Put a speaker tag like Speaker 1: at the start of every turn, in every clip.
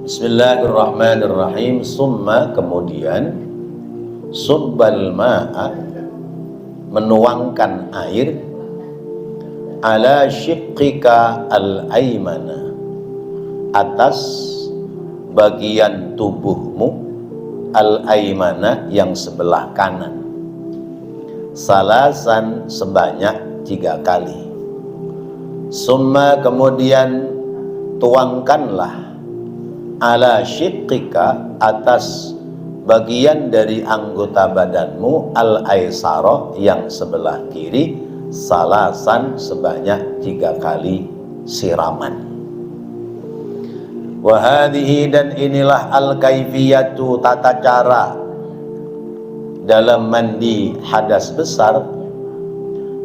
Speaker 1: Bismillahirrahmanirrahim. Summa, kemudian, subbal ma'a, menuangkan air, ala syiqqika al-aymana, atas bagian tubuhmu, al-aymana, yang sebelah kanan, salasan, sebanyak 3 kali. Summa, kemudian tuangkanlah, ala syiqqika, atas bagian dari anggota badanmu, al-aysara, yang sebelah kiri, salasan, sebanyak 3 kali siraman. Wahadihi, dan inilah al-kaifiyatu, tata cara dalam mandi hadas besar.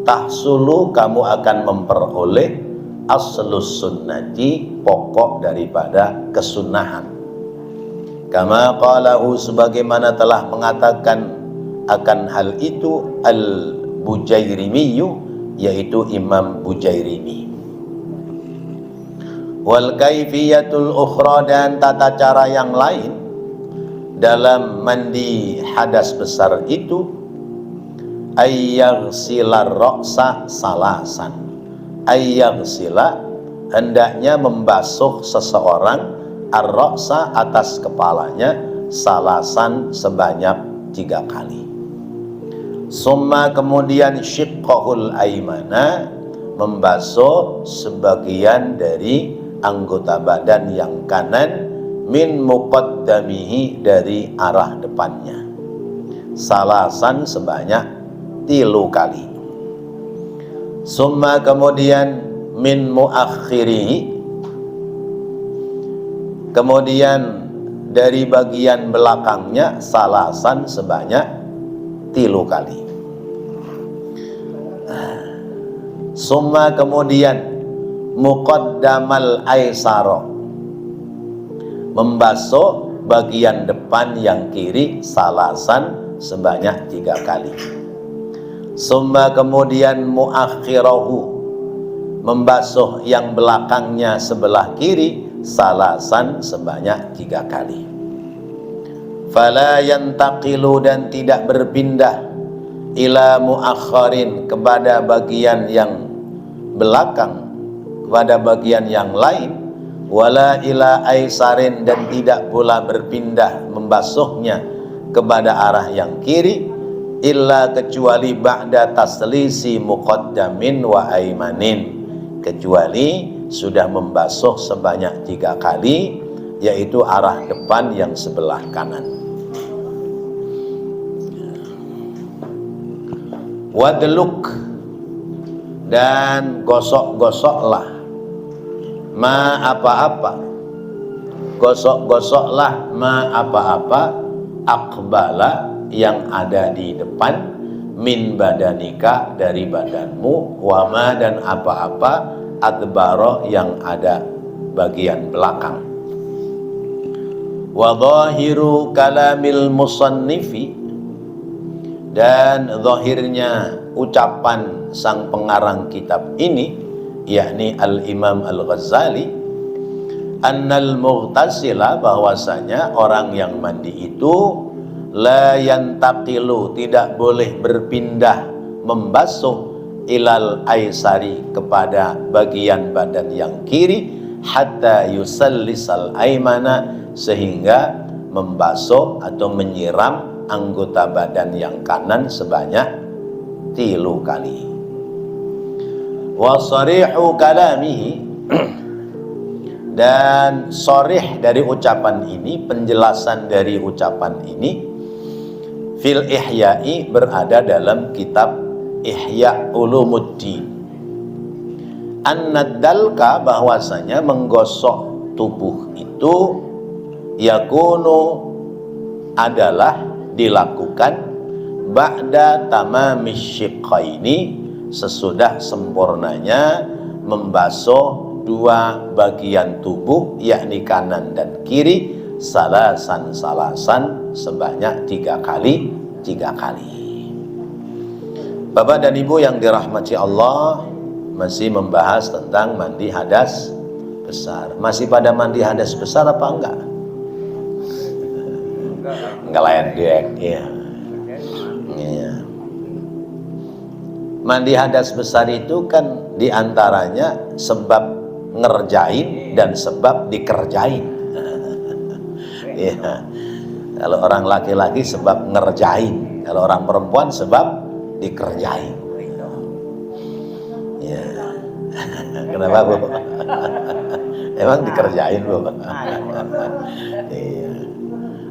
Speaker 1: Tahsulu, kamu akan memperoleh aslus sunnati, pokok daripada kesunahan. Kama qalahu, sebagaimana telah mengatakan akan hal itu al-Bujairimiyu, yaitu Imam Bujairimi. Wal kaifiyatul ukhra, dan tata cara yang lain dalam mandi hadas besar itu, ayyaghsilar ra'sa salasan, ayyaghsila, hendaknya membasuh seseorang, ar-ra'sa, atas kepalanya, salasan, sebanyak 3 kali. Summa, kemudian, syiqqahul aymana, membasuh sebagian dari anggota badan yang kanan, min muqaddamihi, dari arah depannya, salasan, sebanyak 3 kali. Summa, kemudian, min muakhirihi, kemudian dari bagian belakangnya, salasan, sebanyak 3 kali. Summa, kemudian, muqaddamal aysara, membasuh bagian depan yang kiri, salasan, sebanyak 3 kali. Summa, kemudian, muakhirahu, membasuh yang belakangnya sebelah kiri, salasan, sebanyak 3 kali. Fala yantaqilu, dan tidak berpindah, ila muakharin, kepada bagian yang belakang, kepada bagian yang lain, wala ila aisarin, dan tidak pula berpindah membasuhnya kepada arah yang kiri, illa, kecuali, ba'da taslisi muqaddamin wa aymanin, kecuali sudah membasuh sebanyak 3 kali, yaitu arah depan yang sebelah kanan. Wadluk, dan gosok-gosoklah, ma, apa-apa, gosok-gosoklah, ma, apa-apa, aqbala, yang ada di depan, min badanika, dari badanmu, wama, dan apa-apa, adbaro, yang ada bagian belakang. Wa dhahiru kalamil musannifi, dan zahirnya ucapan sang pengarang kitab ini, yakni al-Imam al-Ghazali, annal mughtasila, bahwasanya orang yang mandi itu, la yantaqilu, tidak boleh berpindah membasuh, ilal aisari, kepada bagian badan yang kiri, hatta yusallisal aymana, sehingga membasuh atau menyiram anggota badan yang kanan sebanyak 3 kali. Wa sharihu kalamihi, dan sharih dari ucapan ini, penjelasan dari ucapan ini, fil ihya'i, berada dalam kitab Ihya Ulumuddin. An-nadalka, bahwasanya menggosok tubuh itu, yakunu, adalah dilakukan, ba'da tamamis syiqqaini, sesudah sempurnanya membasuh 2 bagian tubuh, yakni kanan dan kiri, salasan, sebanyak 3 kali. Bapak dan Ibu yang dirahmati Allah, masih membahas tentang mandi hadas besar. Masih pada mandi hadas besar apa enggak? ngeledek ya. Ya. Mandi hadas besar itu kan diantaranya sebab ngerjain dan sebab dikerjain. Ya. Kalau orang laki-laki sebab ngerjain, kalau orang perempuan sebab dikerjain. Ya. Kenapa Bu? Emang dikerjain Bu? Iya.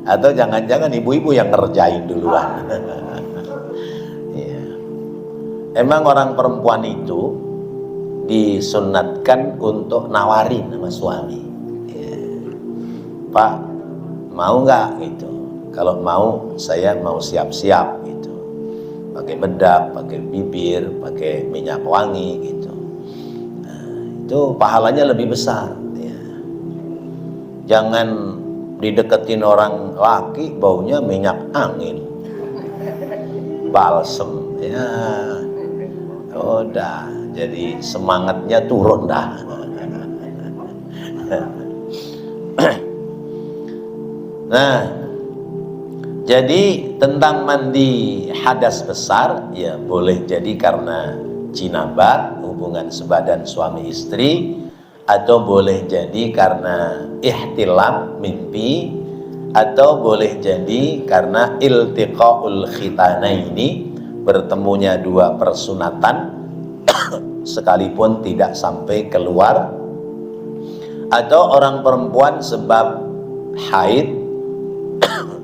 Speaker 1: Atau jangan-jangan ibu-ibu yang ngerjain duluan. Iya. Emang orang perempuan itu disunatkan untuk nawarin sama suami. Ya. Pak, mau nggak gitu? Kalau mau, saya mau siap-siap gitu. Pakai bedak, pakai bibir, pakai minyak wangi gitu. Itu pahalanya lebih besar ya. Jangan dideketin orang laki baunya minyak angin, balsem ya, udah jadi semangatnya turun dah. Nah, jadi tentang mandi hadas besar ya boleh jadi karena jinabat, hubungan sebadan suami istri, atau boleh jadi karena ihtilam, mimpi, atau boleh jadi karena iltiqaul khitanaini, bertemunya dua persunatan sekalipun tidak sampai keluar, atau orang perempuan sebab haid,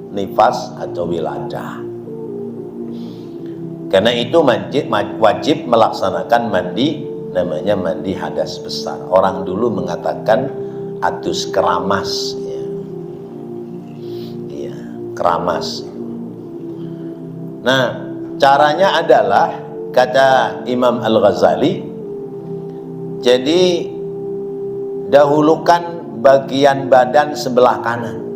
Speaker 1: nifas atau wiladah. Karena itu wajib melaksanakan mandi, namanya mandi hadas besar. Orang dulu mengatakan adus keramas ya. Iya, keramas. Nah, caranya adalah kata Imam Al-Ghazali, jadi dahulukan bagian badan sebelah kanan.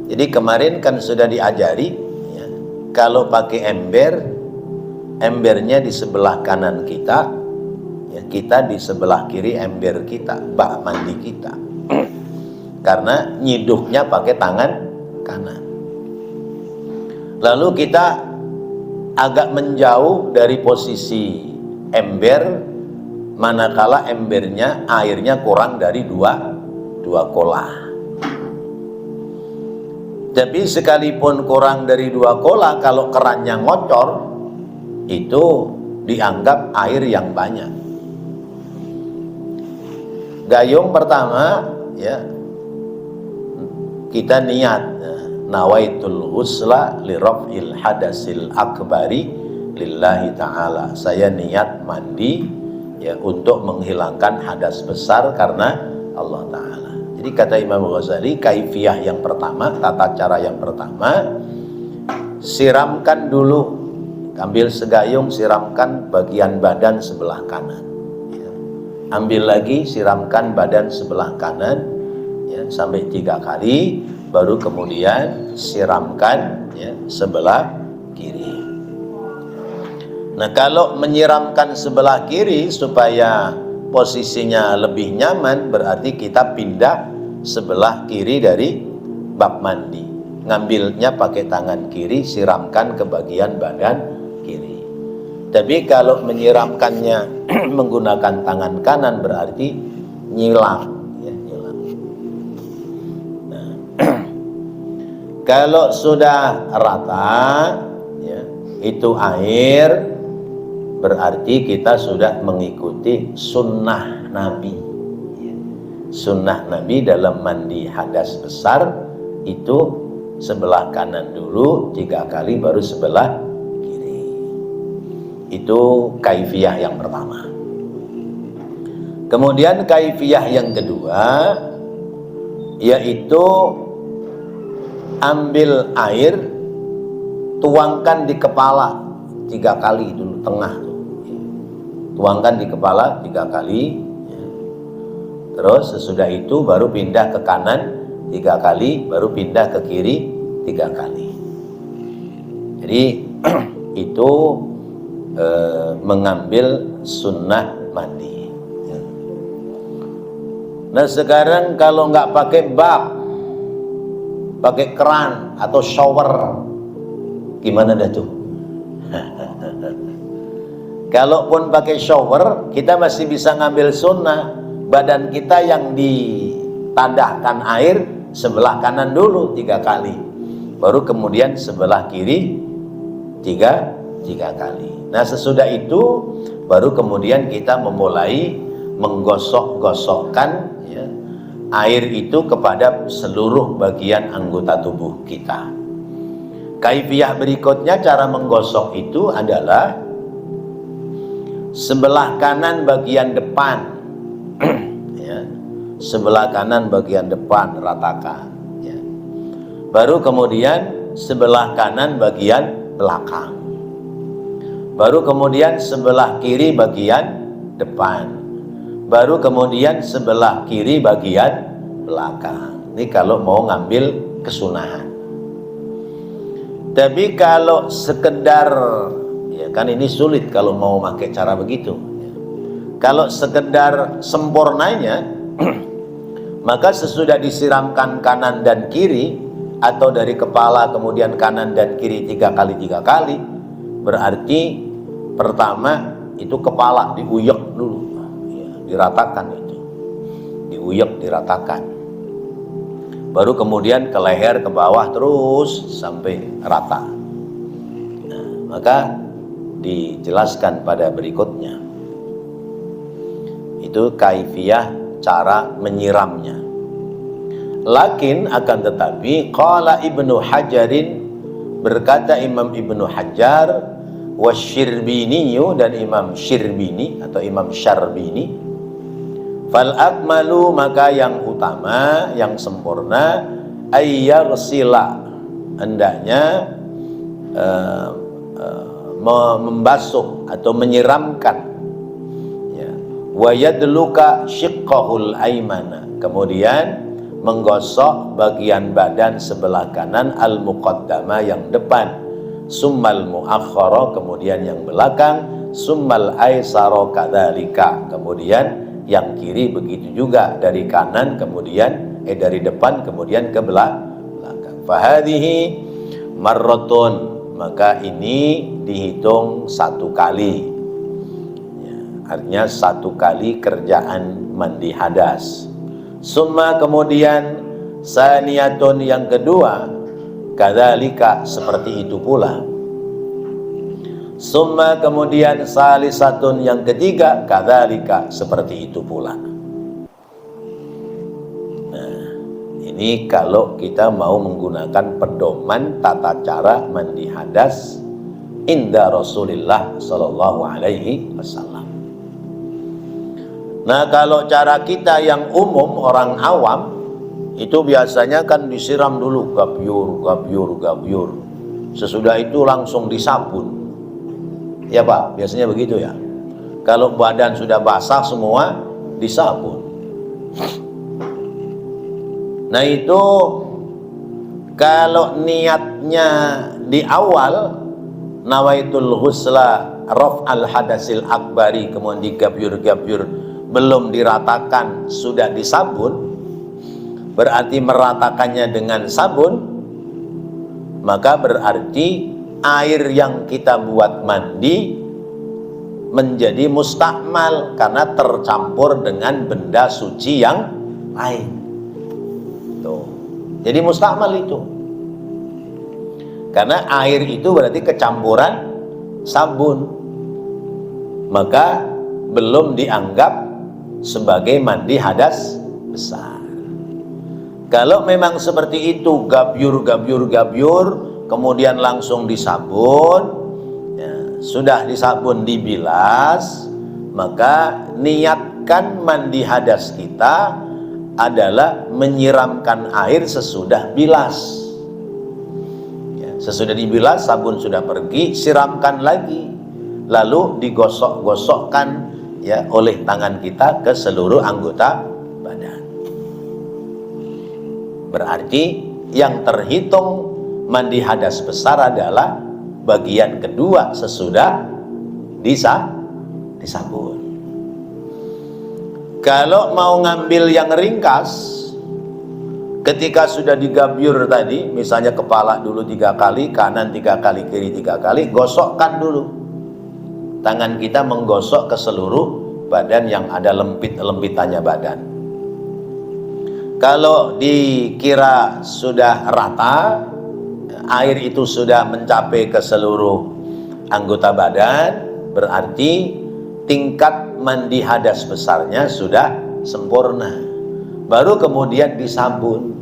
Speaker 1: Jadi kemarin kan sudah diajari ya, kalau pakai ember, embernya di sebelah kanan kita ya, kita di sebelah kiri ember kita, bak mandi kita. Karena nyiduknya pakai tangan kanan. Lalu kita agak menjauh dari posisi ember manakala embernya airnya kurang dari dua kolah. Tapi sekalipun kurang dari 2 kolah, kalau kerannya ngocor, itu dianggap air yang banyak. Gayung pertama, ya, kita niat, nawaitul husla li raf'il hadasil akbari lillahi ta'ala. Saya niat mandi, ya, untuk menghilangkan hadas besar karena Allah Ta'ala. Jadi kata Imam Ghazali, kaifiyah yang pertama, tata cara yang pertama, siramkan dulu, ambil segayung, siramkan bagian badan sebelah kanan ya. Ambil lagi, siramkan badan sebelah kanan ya, sampai 3 kali, baru kemudian siramkan ya, sebelah kiri. Nah, kalau menyiramkan sebelah kiri supaya posisinya lebih nyaman, berarti kita pindah sebelah kiri dari bak mandi, ngambilnya pakai tangan kiri, siramkan ke bagian badan kiri. Tapi kalau menyiramkannya menggunakan tangan kanan berarti nyilang ya, nyilang. Nah, kalau sudah rata ya, itu air, berarti kita sudah mengikuti sunnah Nabi. Sunnah Nabi dalam mandi hadas besar itu sebelah kanan dulu 3 kali, baru sebelah kiri. Itu kaifiyah yang pertama. Kemudian kaifiyah yang kedua, yaitu ambil air, tuangkan di kepala 3 kali dulu, tengah tuh. Tuangkan di kepala 3 kali ya. Terus sesudah itu baru pindah ke kanan 3 kali, baru pindah ke kiri 3 kali. Jadi itu mengambil sunnah mandi ya. Nah sekarang kalau nggak pakai bak, pakai keran atau shower, gimana dah tuh? Kalaupun pakai shower, kita masih bisa ngambil sunnah. Badan kita yang ditadahkan air sebelah kanan dulu 3 kali, baru kemudian sebelah kiri 3 kali. Nah sesudah itu baru kemudian kita memulai menggosok-gosokkan ya, air itu kepada seluruh bagian anggota tubuh kita. Kaifiyah berikutnya cara menggosok itu adalah sebelah kanan bagian depan ya, sebelah kanan bagian depan ratakan ya. Baru kemudian sebelah kanan bagian belakang, baru kemudian sebelah kiri bagian depan, baru kemudian sebelah kiri bagian belakang. Ini kalau mau ngambil kesunahan. Tapi kalau sekedar ya kan ini sulit kalau mau pakai cara begitu. Kalau sekedar sempurnanya maka sesudah disiramkan kanan dan kiri atau dari kepala kemudian kanan dan kiri 3 kali, berarti pertama itu kepala diuyek dulu ya, diratakan itu, diuyek diratakan, baru kemudian ke leher ke bawah terus sampai rata. Nah, maka dijelaskan pada berikutnya itu kaifiyah cara menyiramnya. Lakin akan tetapi qala Ibnu Hajarin, berkata Imam Ibnu Hajar, wasyirбini dan Imam Syirbini atau Imam Syarbini, fal akmalu maka yang utama yang sempurna ayyarsila hendaknya membasuh atau menyiramkan ya, wa yadluka syiqqahul aymana, kemudian menggosok bagian badan sebelah kanan al-muqaddama yang depan, summal muakhkhara kemudian yang belakang, summal aisara kadzalika kemudian yang kiri begitu juga, dari kanan kemudian dari depan kemudian ke belakang. Fahadhihi marratun, maka ini dihitung 1 kali ya, artinya 1 kali kerjaan mandi hadas. Summa kemudian saniyatun yang kedua kadzalika seperti itu pula. Summa kemudian salisatun yang ketiga kadzalika seperti itu pula. Nah, ini kalau kita mau menggunakan pedoman tata cara mandi hadas inda Rasulillah sallallahu alaihi wasallam. Nah, kalau cara kita yang umum orang awam itu biasanya kan disiram dulu gabyur. Sesudah itu langsung disabun. Ya Pak, biasanya begitu ya. Kalau badan sudah basah semua disabun. Nah itu kalau niatnya di awal nawaitul husla raf'al hadasil akbari, kemudian digabyur-gabyur belum diratakan sudah disabun, berarti meratakannya dengan sabun, maka berarti air yang kita buat mandi menjadi mustakmal karena tercampur dengan benda suci yang lain. Tuh. Jadi mustakmal itu. Karena air itu berarti kecampuran sabun. Maka belum dianggap sebagai mandi hadas besar. Kalau memang seperti itu gabyur kemudian langsung disabun ya, sudah disabun dibilas, maka niatkan mandi hadas kita adalah menyiramkan air sesudah bilas ya, sesudah dibilas sabun sudah pergi, siramkan lagi, lalu digosok-gosokkan ya oleh tangan kita ke seluruh anggota badan. Berarti yang terhitung mandi hadas besar adalah bagian kedua sesudah disabun. Kalau mau ngambil yang ringkas, Ketika sudah digabyur tadi, misalnya kepala dulu 3 kali, kanan 3 kali, kiri 3 kali, gosokkan dulu. Tangan kita menggosok ke seluruh badan yang ada lempit-lempitannya badan. Kalau dikira sudah rata, air itu sudah mencapai ke seluruh anggota badan, berarti tingkat mandi hadas besarnya sudah sempurna. Baru kemudian disabun.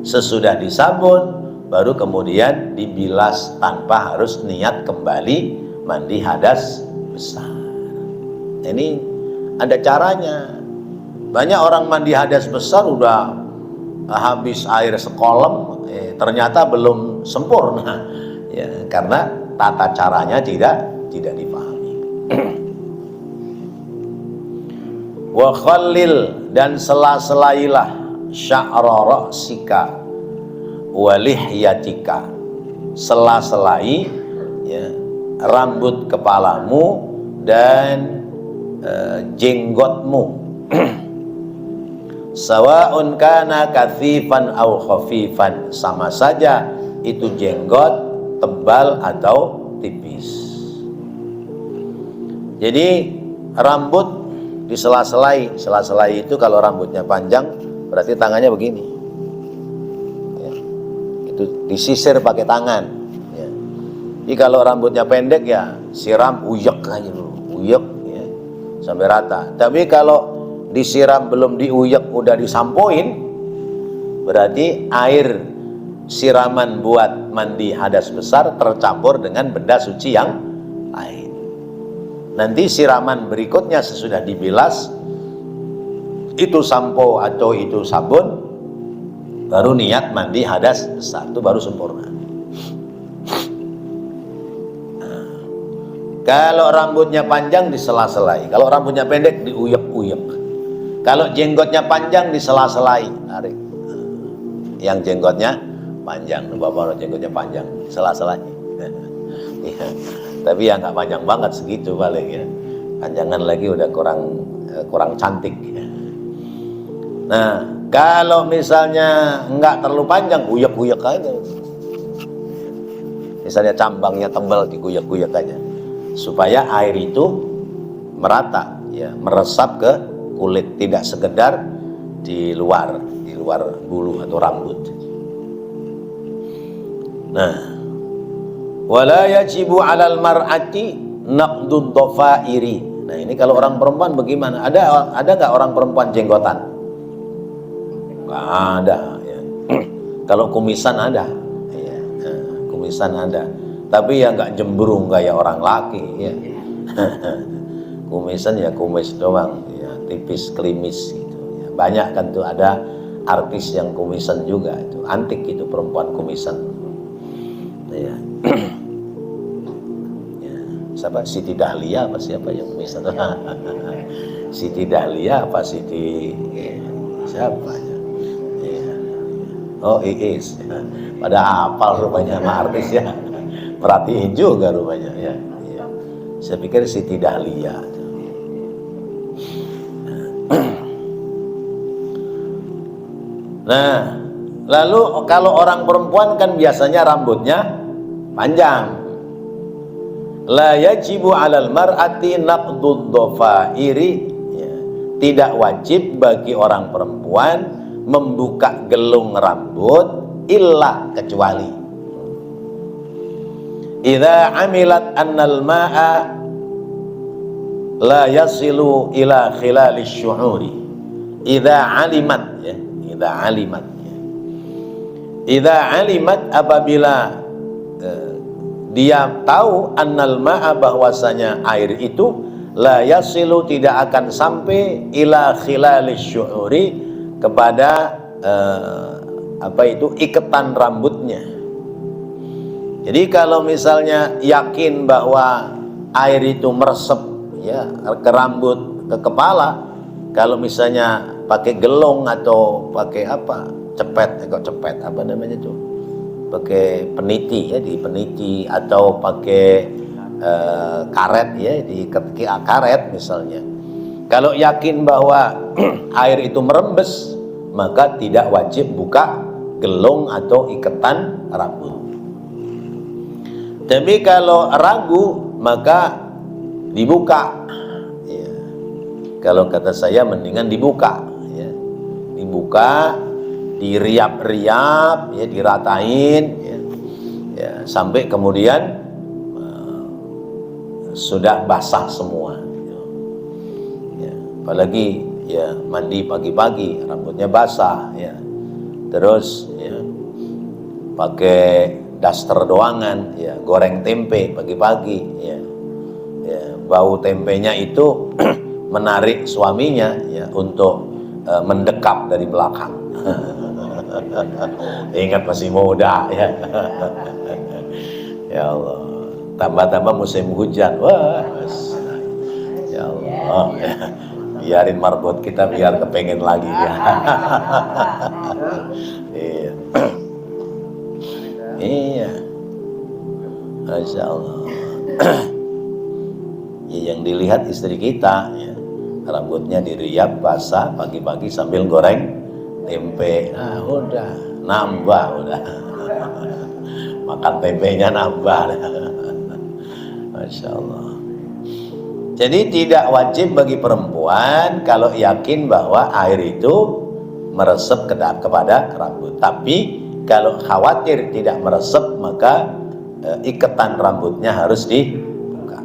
Speaker 1: Sesudah disabun, baru kemudian dibilas tanpa harus niat kembali mandi hadas besar. Ini ada caranya. Banyak orang mandi hadas besar udah habis air sekolam, ternyata belum sempurna, ya, karena tata caranya tidak dipahami. Wa khallil, dan sela-selailah sya'ra ra'sika wa lihyatika, sela-selai ya, rambut kepalamu dan jenggotmu. Sawa'un kana kathifan au khafifan, sama saja itu jenggot tebal atau tipis. Jadi rambut disela-selai. Sela-selai itu kalau rambutnya panjang berarti tangannya begini ya. Itu disisir pakai tangan ya. Jadi kalau rambutnya pendek ya siram uyek aja dulu, uyek ya, sampai rata. Tapi kalau disiram belum diuyek udah disampoin, berarti air siraman buat mandi hadas besar tercampur dengan benda suci yang lain. Nanti siraman berikutnya sesudah dibilas, itu sampo atau itu sabun, baru niat mandi hadas besar, itu baru sempurna. Nah, kalau rambutnya panjang disela-selai, kalau rambutnya pendek diuyek-uyek. Kalau jenggotnya panjang disela-selai, tarik. Yang jenggotnya panjang, bapak jenggotnya panjang, sela-selai. Ya. Tapi ya nggak panjang banget segitu paling ya. Panjangan lagi udah kurang cantik. Ya. Nah, kalau misalnya nggak terlalu panjang, uyek-uyek aja. Misalnya cambangnya tebal, diguyek-guyek aja, supaya air itu merata, ya, meresap ke kulit, tidak sekedar di luar bulu atau rambut. Nah, wala yajibu 'alal mar'ati naqdud dhafairi. Nah, ini kalau orang perempuan bagaimana? Ada nggak orang perempuan jenggotan? Nggak ada ya. Kalau kumisan ada ya. Nah, kumisan ada, tapi ya nggak jembrung kayak orang laki ya. Kumisan ya kumis doang ya, tipis klimis gitu ya. Banyak kan tuh ada artis yang kumisan juga, itu antik itu perempuan kumisan ya. Ya, siapa, Siti Dahlia apa siapa yang kumisan? Siti Dahlia apa Siti siapa ya? Ya. Oh, Iis ya. Pada hafal rupanya sama artis ya, perhatiin juga rupanya ya. Ya. Saya pikir Siti Dahlia. Nah, lalu kalau orang perempuan kan biasanya rambutnya panjang. La yajibu 'alal mar'ati naqdud dhafairi, ya. Tidak wajib bagi orang perempuan membuka gelung rambut illa kecuali idza amilat annal ma'a la yasilu ila khilalis syu'uri. Idza alimat ya, idza alimat ya. Idza alimat, apabila dia tahu annal ma'a, bahwasanya air itu la yasilu tidak akan sampai ila khilalis syu'uri, kepada iketan rambutnya. Jadi kalau misalnya yakin bahwa air itu meresep ya ke rambut, ke kepala, kalau misalnya pakai gelung atau pakai cepet apa namanya tuh, pakai peniti ya, di peniti, atau pakai karet ya, di karet misalnya. Kalau yakin bahwa air itu merembes, maka tidak wajib buka gelung atau ikatan rambut. Tapi kalau ragu maka dibuka. Ya. Kalau kata saya mendingan dibuka. Ya. Dibuka, diriap-riap, ya, diratain, ya. Ya, sampai kemudian sudah basah semua. Ya. Apalagi ya mandi pagi-pagi, rambutnya basah, ya. Terus ya pakai daster doangan, ya, goreng tempe pagi-pagi, ya. Ya, bau tempenya itu menarik suaminya, ya, untuk mendekap dari belakang. Ingat masih muda, ya. Ya Allah, tambah-tambah musim hujan, wah, ya Allah, ya. Biarin marbot kita biar kepengen lagi, ya. Iya. Iya, Masya Allah. Ya, yang dilihat istri kita, ya, rambutnya diriap basah pagi-pagi sambil goreng tempe. Nah, udah nambah, udah makan tempenya nambah. Masya Allah. Jadi tidak wajib bagi perempuan kalau yakin bahwa air itu meresap kepada rambut. Tapi kalau khawatir tidak meresap, maka ikatan rambutnya harus dibuka.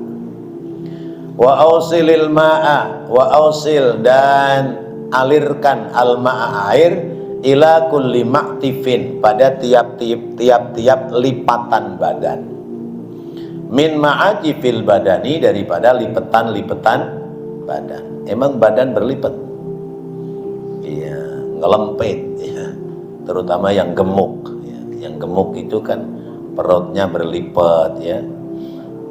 Speaker 1: Wa ausilil ma'a, wa ausil, dan alirkan al ma'a, air, ila kulli ma'tifin, pada tiap-tiap lipatan badan. Min ma'ajifil badani, daripada lipetan-lipetan badan. Emang badan berlipat? Iya, ngelempit, ya. Terutama yang gemuk, ya. Yang gemuk itu kan perutnya berlipat, ya.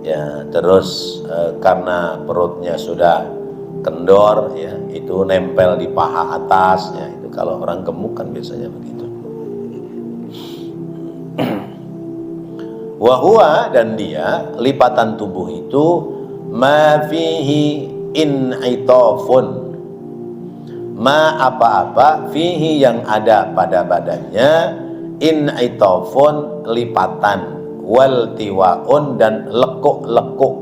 Speaker 1: Ya, terus karena perutnya sudah kendor, ya, itu nempel di paha atas, ya. Itu kalau orang gemuk kan biasanya begitu. Wahua, dan dia, lipatan tubuh itu, ma fihi in'itafun, ma apa-apa, fihi yang ada pada badannya, in'itafun lipatan, wal tiwaun dan lekuk-lekuk,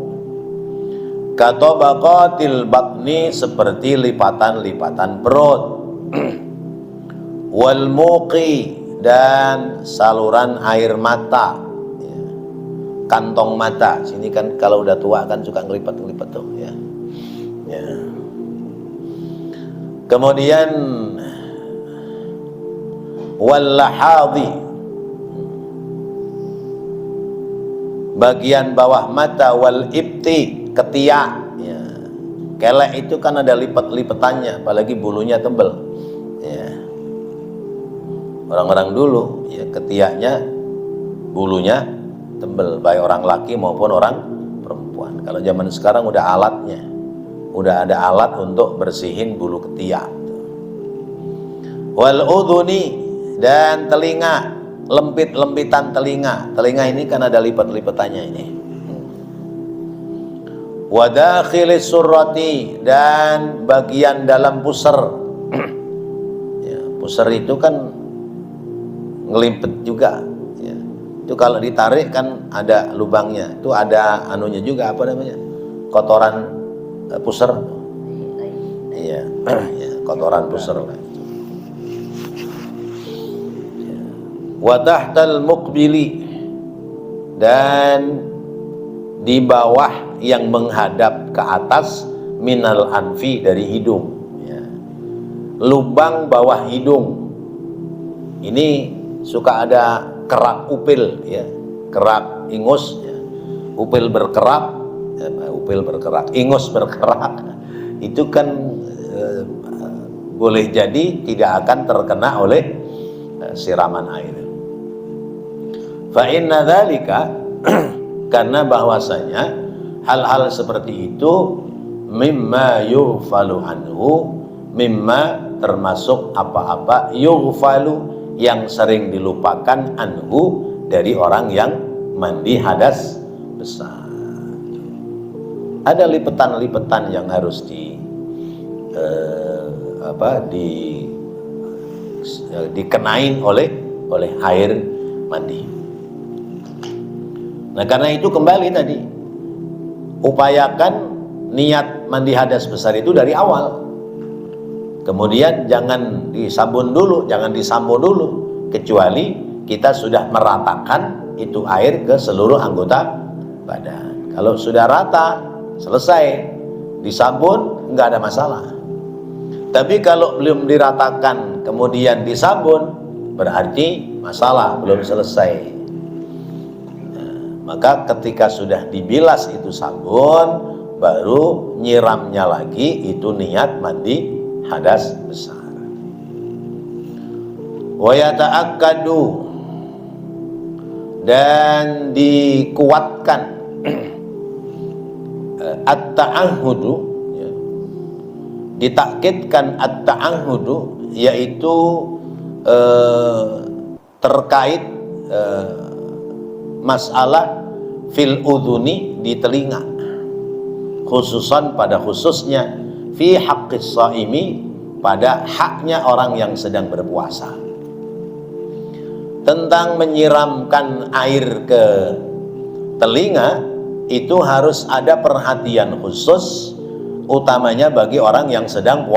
Speaker 1: katabaqatil batni, seperti lipatan-lipatan perut, wal muqi, dan saluran air mata, ya. Kantong mata, sini kan kalau udah tua kan suka ngelipat-ngelipat tuh, ya. Ya. Kemudian wallahadhi, bagian bawah mata, wal ibti, ketiak, ya. Kelek itu kan ada lipat-lipatannya, apalagi bulunya tebal, ya. Orang-orang dulu, ya, ketiaknya bulunya tebal, baik orang laki maupun orang perempuan. Kalau zaman sekarang udah alatnya, udah ada alat untuk bersihin bulu ketiak. Wal udhuni, dan telinga, lempit-lempitan telinga. Telinga ini kan ada lipat-lipatannya ini. Wa dakhilis surrati, dan bagian dalam puser. Ya, puser itu kan ngelimpet juga, ya. Itu kalau ditarik kan ada lubangnya. Itu ada anunya juga, apa namanya? Kotoran puser. Iya, ya, kotoran puser. Wa tahtal muqbili, dan di bawah yang menghadap ke atas, minal anfi, dari hidung, ya. Lubang bawah hidung ini suka ada kerak upil, ya, kerak ingus, ya. Upil berkerak, ya, upil berkerak, ingus berkerak, itu kan boleh jadi tidak akan terkena oleh siraman air. Fa inna dzalika, karena bahwasanya hal-hal seperti itu, mimma yughfalu anhu, mimma termasuk apa-apa, yughfalu yang sering dilupakan, anhu dari orang yang mandi hadas besar. Ada lipetan-lipetan yang harus dikenain oleh air mandi. Nah, karena itu kembali tadi, upayakan niat mandi hadas besar itu dari awal. Kemudian jangan disabun dulu, jangan disambung dulu, kecuali kita sudah meratakan itu air ke seluruh anggota badan. Kalau sudah rata, selesai, disabun, nggak ada masalah. Tapi kalau belum diratakan kemudian disabun, berarti masalah, belum selesai. Nah, maka ketika sudah dibilas itu sabun, baru nyiramnya lagi, itu niat mandi hadas besar. Wa yata'akkadu, dan dikuatkan at-ta'ahudu, ya, ditakkidkan at-ta'ahudu, yaitu terkait masalah fil udhuni, di telinga, khususan pada khususnya fi haqqis shaimi, pada haknya orang yang sedang berpuasa. Tentang menyiramkan air ke telinga itu harus ada perhatian khusus, utamanya bagi orang yang sedang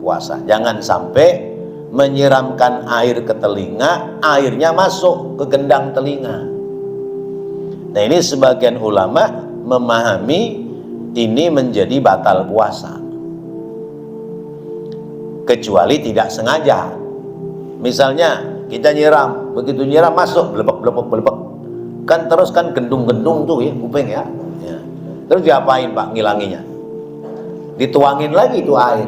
Speaker 1: puasa. Jangan sampai menyiramkan air ke telinga, airnya masuk ke gendang telinga. Nah, ini sebagian ulama memahami ini menjadi batal puasa, kecuali tidak sengaja. Misalnya kita nyiram, begitu nyiram masuk belepek, kan terus kan gendung-gendung tuh ya kuping ya. Terus diapain Pak ngilanginya? Dituangin lagi itu air.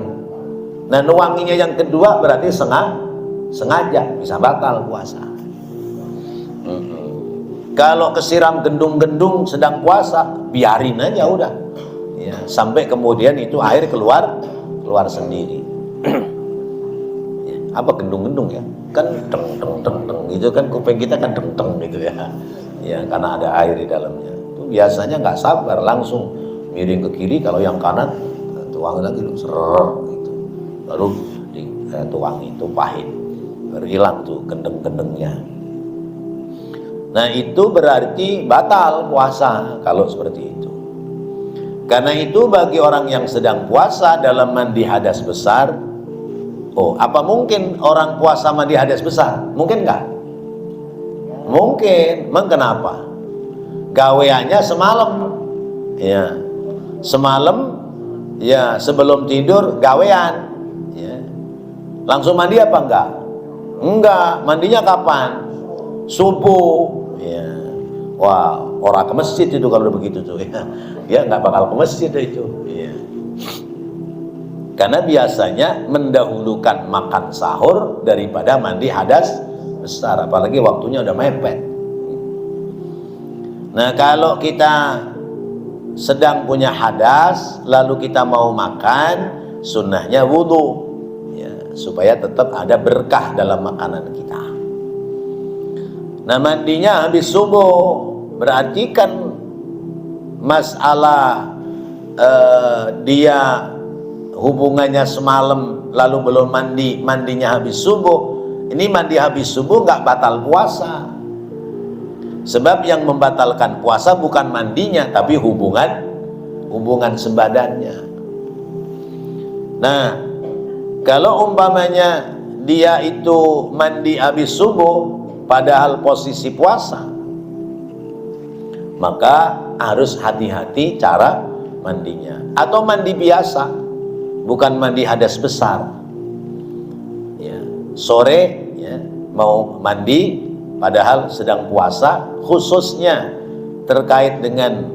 Speaker 1: Nah, nuanginya yang kedua berarti sengaja, bisa batal puasa. Kalau kesiram gendung-gendung sedang puasa, biarin aja udah ya, sampai kemudian itu air keluar sendiri. Apa gendung-gendung ya, kan deng gitu kan, kuping kita kan deng gitu ya, ya karena ada air di dalamnya. Itu biasanya nggak sabar, langsung miring ke kiri, kalau yang kanan tuang lagi gitu, baru dituangi, itu pahit, baru hilang tuh gendeng-gendengnya. Nah, itu berarti batal puasa kalau seperti itu. Karena itu bagi orang yang sedang puasa dalam mandi hadas besar, apa mungkin orang puasa mandi hadas besar? Mungkin nggak? Mungkin. Memang kenapa? Gaweannya semalam, ya, semalam, ya sebelum tidur gawean, ya. Langsung mandi apa enggak? Enggak. Mandinya kapan? Subuh, ya. Wah, orang ke masjid itu kalau begitu tuh, ya. Dia nggak bakal ke masjid itu, ya. Karena biasanya mendahulukan makan sahur daripada mandi hadas besar, apalagi waktunya udah mepet. Nah, kalau kita sedang punya hadas lalu kita mau makan, sunnahnya wudhu, ya, supaya tetap ada berkah dalam makanan kita. Nah, mandinya habis subuh, berarti kan masalah dia hubungannya semalam lalu belum mandi, mandinya habis subuh. Ini mandi habis subuh nggak batal puasa, sebab yang membatalkan puasa bukan mandinya tapi hubungan sebadannya. Nah, kalau umpamanya dia itu mandi habis subuh padahal posisi puasa, maka harus hati-hati cara mandinya. Atau mandi biasa, bukan mandi hadas besar, ya, sore ya, mau mandi padahal sedang puasa, khususnya terkait dengan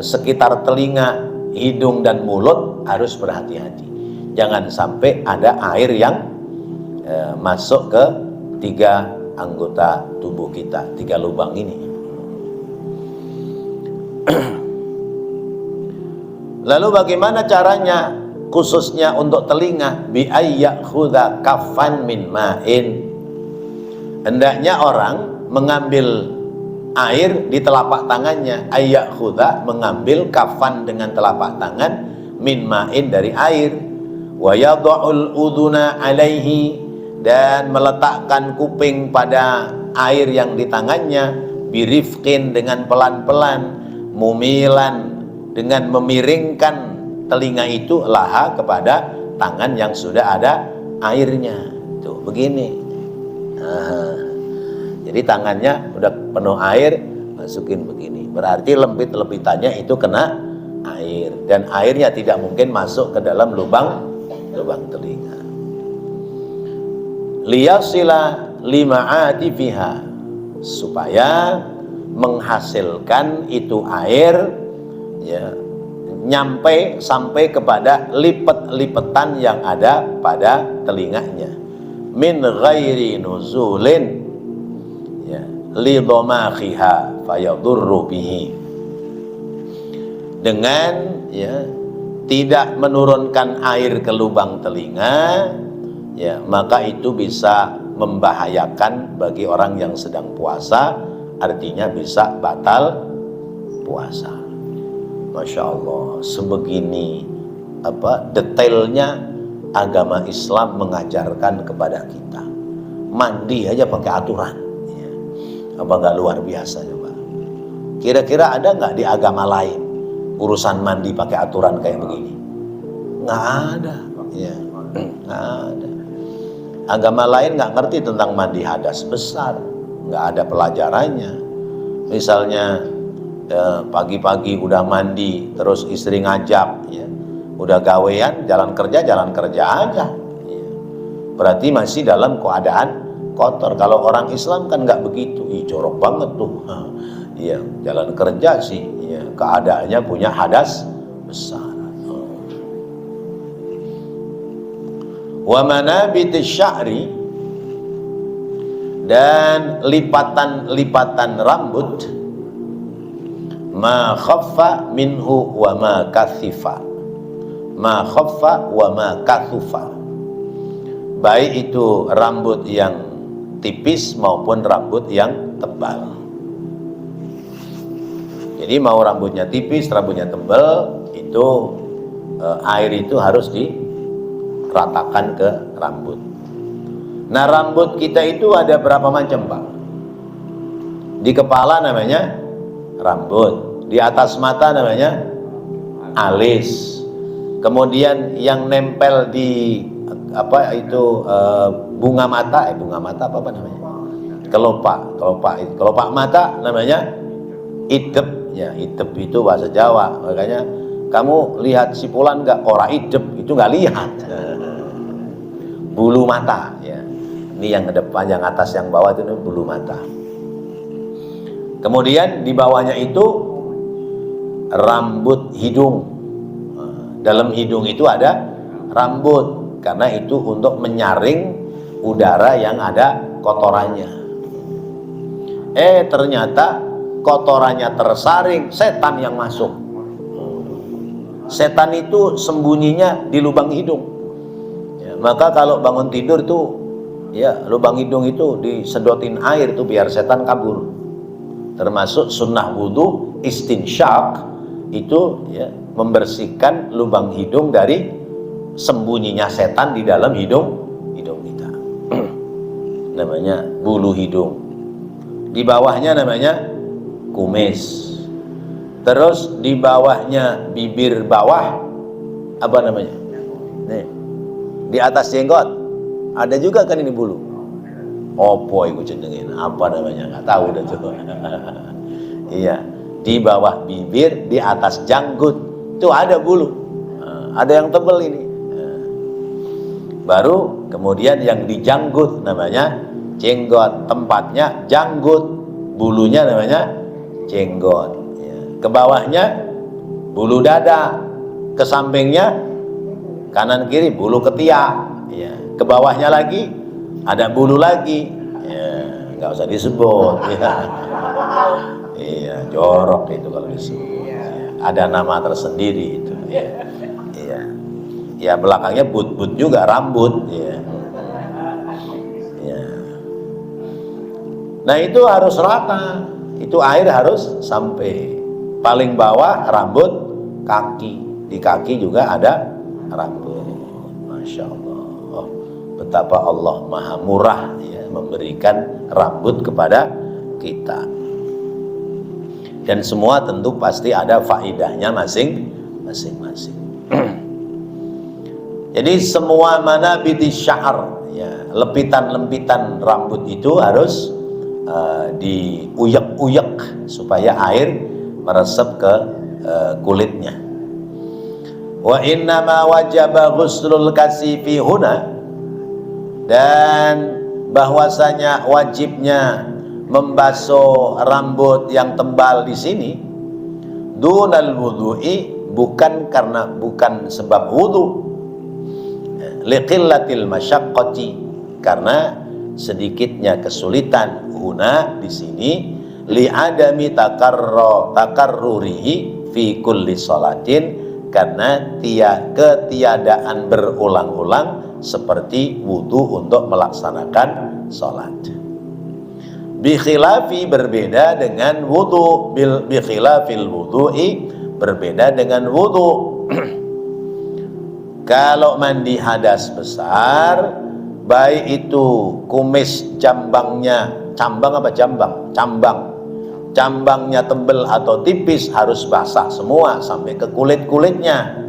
Speaker 1: sekitar telinga, hidung dan mulut harus berhati-hati. Jangan sampai ada air yang masuk ke 3 anggota tubuh kita, 3 lubang ini. Lalu bagaimana caranya? Khususnya untuk telinga, bi ayyakhudha kaffan min ma'in. Hendaknya orang mengambil air di telapak tangannya, ayyakhudha, mengambil kafan dengan telapak tangan, min ma'in, dari air, wa yadha'ul udhuna alaihi, dan meletakkan kuping pada air yang di tangannya, birifqin dengan pelan-pelan, mumilan dengan memiringkan telinga itu laha kepada tangan yang sudah ada airnya. Tuh begini. Jadi tangannya udah penuh air, masukin begini. Berarti lempit-lempitannya itu kena air, dan airnya tidak mungkin masuk ke dalam lubang telinga. Liyasila lima'ati fiha, supaya menghasilkan itu air ya sampai kepada lipet-lipetan yang ada pada telinganya, min ghairi nuzulin ya li dhamakhiha fayadurru bihi, dengan ya tidak menurunkan air ke lubang telinga ya, maka itu bisa membahayakan bagi orang yang sedang puasa, artinya bisa batal puasa. Masya Allah, sebegini detailnya agama Islam mengajarkan kepada kita. Mandi aja pakai aturan ya. Apa nggak luar biasa coba? Kira-kira ada nggak di agama lain urusan mandi pakai aturan kayak begini? Nggak ada ya, nggak ada. Agama lain nggak ngerti tentang mandi hadas besar, nggak ada pelajarannya. Misalnya pagi-pagi udah mandi, terus istri ngajak ya, udah gawean jalan kerja aja ya. Berarti masih dalam keadaan kotor. Kalau orang Islam kan nggak begitu. Jorok banget tuh ya, jalan kerja sih ya, keadaannya punya hadas besar. Wa manabitis sya'ri, dan lipatan-lipatan rambut, ma khaffa minhu wa ma kathifa, ma khaffa wa ma kathufa, baik itu rambut yang tipis maupun rambut yang tebal. Jadi mau rambutnya tipis, rambutnya tebal, itu air itu harus diratakan ke rambut. Nah, rambut kita itu ada berapa macam, Pak? Di kepala namanya rambut, di atas mata namanya alis, kemudian yang nempel di bunga mata apa namanya, kelopak mata namanya idep ya. Idep itu bahasa Jawa, makanya kamu lihat si Fulan nggak, ora idep, itu nggak lihat. Bulu mata ya, ini yang depan, yang atas, yang bawah itu bulu mata. Kemudian di bawahnya itu rambut hidung. Dalam hidung itu ada rambut, karena itu untuk menyaring udara yang ada kotorannya. Ternyata kotorannya tersaring, setan yang masuk. Setan itu sembunyinya di lubang hidung ya, maka kalau bangun tidur tuh ya, lubang hidung itu disedotin air tuh biar setan kabur. Termasuk sunnah wudhu istinsyak itu ya, membersihkan lubang hidung dari sembunyinya setan di dalam hidung kita. Namanya bulu hidung. Di bawahnya namanya kumis. Terus di bawahnya bibir bawah apa namanya? Nih, di atas jenggot ada juga kan ini bulu. Opo iku jenengin apa namanya? Nggak tahu dah tuh. Iya, di bawah bibir, di atas janggut itu ada bulu. Ada yang tebal ini. Baru kemudian yang di janggut namanya jenggot, tempatnya janggut, bulunya namanya jenggot. Ke bawahnya bulu dada, ke sampingnya kanan kiri bulu ketiak ya. Ke bawahnya lagi ada bulu lagi ya, nggak usah disebut ya. Iya, jorok itu kalau disebut ya. Ada nama tersendiri itu ya. Iya. Ya, belakangnya but juga rambut ya. Ya. Nah, itu harus rata, itu air harus sampai. Paling bawah rambut kaki, di kaki juga ada rambut. Masya Allah. betapa Allah maha murah ya, memberikan rambut kepada kita. Dan semua tentu pasti ada faedahnya masing-masing. Jadi semua manabiti sya'r ya, lepitan-lempitan rambut itu harus diuyak-uyak supaya air meresap ke kulitnya. Wa innama wajaba ghuslul kasifi huna, dan bahwasanya wajibnya membasuh rambut yang tebal di sini dunal wudhu'i, bukan sebab wudhu, liqillatil masyaqqati, karena sedikitnya kesulitan, huna di sini li'adami takarrurihi fi kulli sholatin, karena ketiadaan berulang-ulang seperti wudhu untuk melaksanakan sholat. Bikhilafi, berbeda dengan wudhu, bikhilafil wudhu'i, berbeda dengan wudhu. Kalau mandi hadas besar, baik itu kumis jambangnya, cambangnya tebal atau tipis, harus basah semua sampai ke kulit-kulitnya.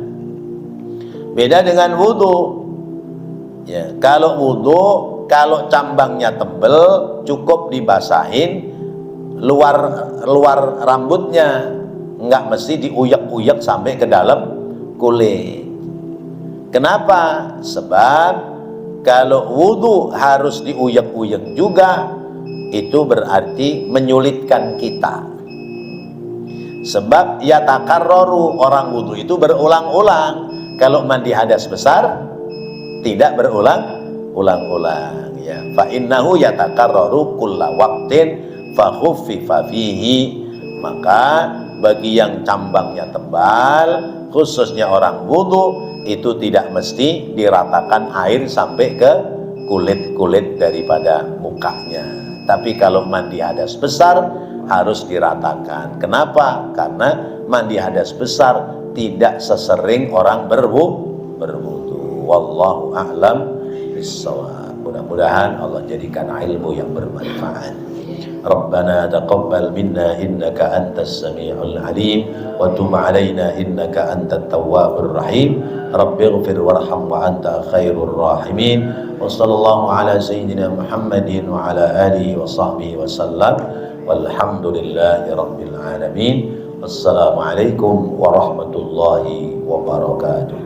Speaker 1: Beda dengan wudhu ya, kalau wudhu, kalau cambangnya tebal cukup dibasahin luar rambutnya, nggak mesti diuyak-uyak sampai ke dalam kulit. Kenapa? Sebab kalau wudhu harus diuyak-uyak juga, itu berarti menyulitkan kita. Sebab yatakarroru, orang wudhu itu berulang-ulang. Kalau mandi hadas besar tidak berulang-ulang ya. Fa innahu yatakarroru kulla waqtin fa khuffifa fihi, maka bagi yang cambangnya tebal, khususnya orang wudhu, itu tidak mesti diratakan air sampai ke kulit-kulit daripada mukanya. Tapi kalau mandi hadas besar harus diratakan. Kenapa? Karena mandi hadas besar tidak sesering orang berwudu. Wallahu a'lam bissawab. Mudah-mudahan Allah jadikan ilmu yang bermanfaat. Rabbana taqabbal minna innaka antas sami'ul alim wa tub 'alaina innaka antat tawwabur rahim. Rabbighfir warham wa anta khairur rahimin. Wa sallallahu ala sayyidina Muhammadin wa ala alihi wa sahbihi wa sallam. Walhamdulillahi rabbil alamin. Wassalamualaikum warahmatullahi wabarakatuh.